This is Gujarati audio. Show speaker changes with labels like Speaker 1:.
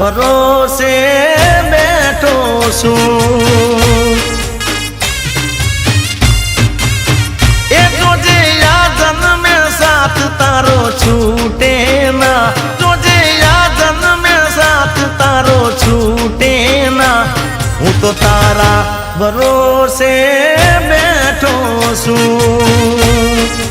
Speaker 1: ભરોસે બેઠો છું એ જોજે આ જન્મે સાથ તારો છૂટે ના જોજે આ જન્મે સાથ તારો છૂટે ના હું તો તારા ભરોસે બેઠો છું